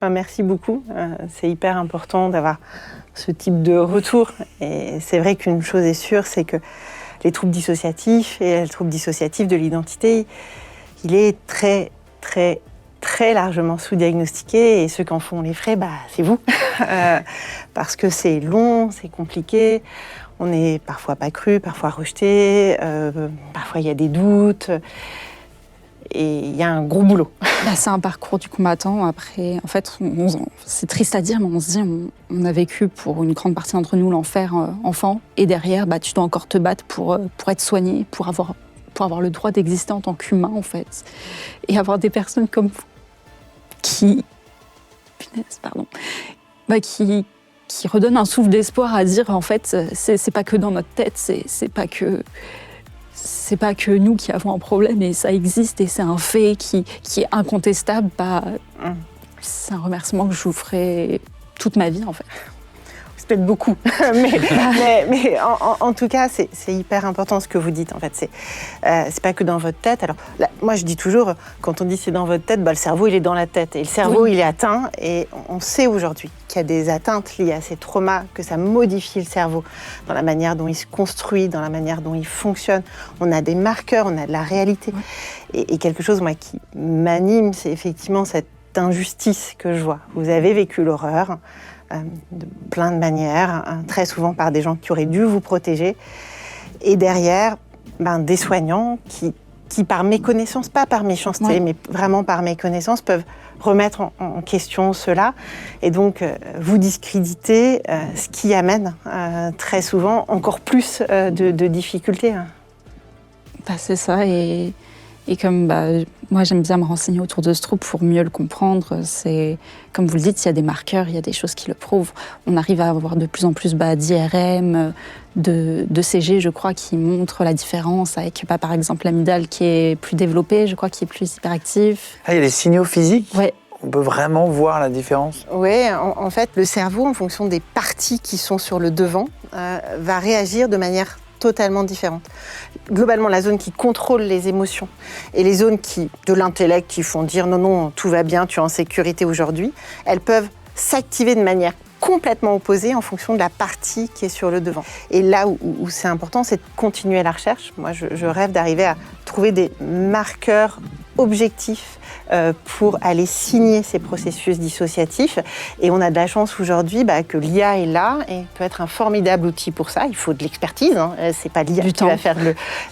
Merci beaucoup. C'est hyper important d'avoir ce type de retour. Et c'est vrai qu'une chose est sûre, c'est que les troubles dissociatifs et le trouble dissociatif de l'identité, il est très, très, très largement sous-diagnostiqué. Et ceux qui en font les frais, c'est vous. Parce que c'est long, c'est compliqué. On n'est parfois pas cru, parfois rejeté. Parfois, il y a des doutes. Et il y a un gros boulot. C'est un parcours du combattant. Après, en fait, c'est triste à dire, mais on se dit, on a vécu pour une grande partie d'entre nous l'enfer enfant. Et derrière, tu dois encore te battre pour être soigné, pour avoir le droit d'exister en tant qu'humain, en fait. Et avoir des personnes comme vous qui redonnent un souffle d'espoir à dire, en fait, c'est pas que dans notre tête, c'est pas que nous qui avons un problème et ça existe et c'est un fait qui est incontestable, c'est un remerciement que je vous ferai toute ma vie en fait. C'est peut-être beaucoup, mais en tout cas, c'est hyper important ce que vous dites. En fait, c'est pas que dans votre tête. Alors, là, moi, je dis toujours, quand on dit c'est dans votre tête, le cerveau, il est dans la tête. Et le cerveau, il est atteint. Et on sait aujourd'hui qu'il y a des atteintes liées à ces traumas, que ça modifie le cerveau dans la manière dont il se construit, dans la manière dont il fonctionne. On a des marqueurs, on a de la réalité. Et quelque chose, moi, qui m'anime, c'est effectivement cette injustice que je vois. Vous avez vécu l'horreur, de plein de manières, très souvent par des gens qui auraient dû vous protéger. Et derrière, des soignants qui par méconnaissance, pas par méchanceté, mais vraiment par méconnaissance, peuvent remettre en question cela. Et donc, vous discréditer, ce qui amène très souvent encore plus de difficultés. C'est ça. Et comme moi, j'aime bien me renseigner autour de ce trouble pour mieux le comprendre. C'est, comme vous le dites, il y a des marqueurs, il y a des choses qui le prouvent. On arrive à avoir de plus en plus d'IRM, de CG, je crois, qui montrent la différence avec, par exemple, l'amygdale qui est plus développée, je crois, qui est plus hyperactif. Il y a des signaux physiques. Ouais. On peut vraiment voir la différence. Oui, en fait, le cerveau, en fonction des parties qui sont sur le devant, va réagir de manière totalement différente. Globalement, la zone qui contrôle les émotions et les zones de l'intellect qui font dire non, tout va bien, tu es en sécurité aujourd'hui, elles peuvent s'activer de manière complètement opposée en fonction de la partie qui est sur le devant. Et là où c'est important, c'est de continuer la recherche. Moi, je rêve d'arriver à trouver des marqueurs objectifs pour aller signer ces processus dissociatifs. Et on a de la chance aujourd'hui que l'IA est là et peut être un formidable outil pour ça. Il faut de l'expertise, c'est pas l'IA qui va faire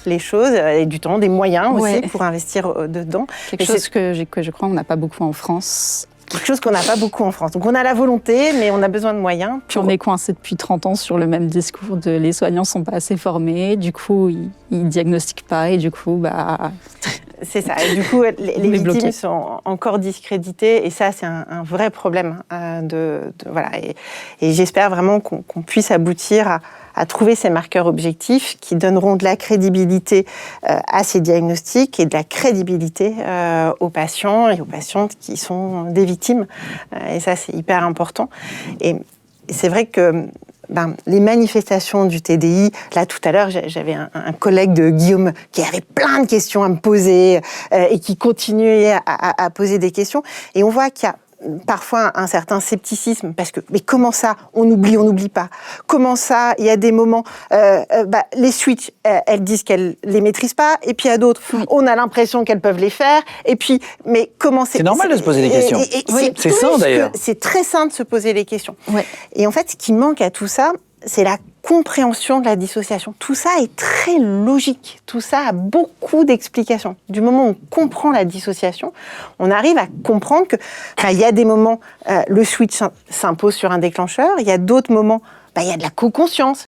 les choses, et du temps, des moyens aussi pour investir dedans. Quelque chose que je crois on n'a pas beaucoup en France. Quelque chose qu'on n'a pas beaucoup en France. Donc on a la volonté, mais on a besoin de moyens. Puis on est coincé depuis 30 ans sur le même discours de les soignants sont pas assez formés, du coup ils diagnostiquent pas et du coup C'est ça. Et du coup, les victimes sont encore discréditées et ça, c'est un vrai problème. Voilà. Et j'espère vraiment qu'on puisse aboutir à trouver ces marqueurs objectifs qui donneront de la crédibilité à ces diagnostics et de la crédibilité aux patients et aux patientes qui sont des victimes. Et ça, c'est hyper important. Et c'est vrai que les manifestations du TDI, là tout à l'heure j'avais un collègue de Guillaume qui avait plein de questions à me poser et qui continuait à poser des questions et on voit qu'il y a parfois un certain scepticisme parce que mais comment ça on n'oublie pas, comment ça il y a des moments les switches elles disent qu'elles les maîtrisent pas et puis il y a d'autres on a l'impression qu'elles peuvent les faire et puis mais comment c'est normal de se poser des questions c'est sain d'ailleurs, c'est très sain de se poser les questions et en fait ce qui manque à tout ça c'est la compréhension de la dissociation. Tout ça est très logique. Tout ça a beaucoup d'explications. Du moment où on comprend la dissociation, on arrive à comprendre que il y a des moments, le switch s'impose sur un déclencheur. Il y a d'autres moments, il y a de la co-conscience.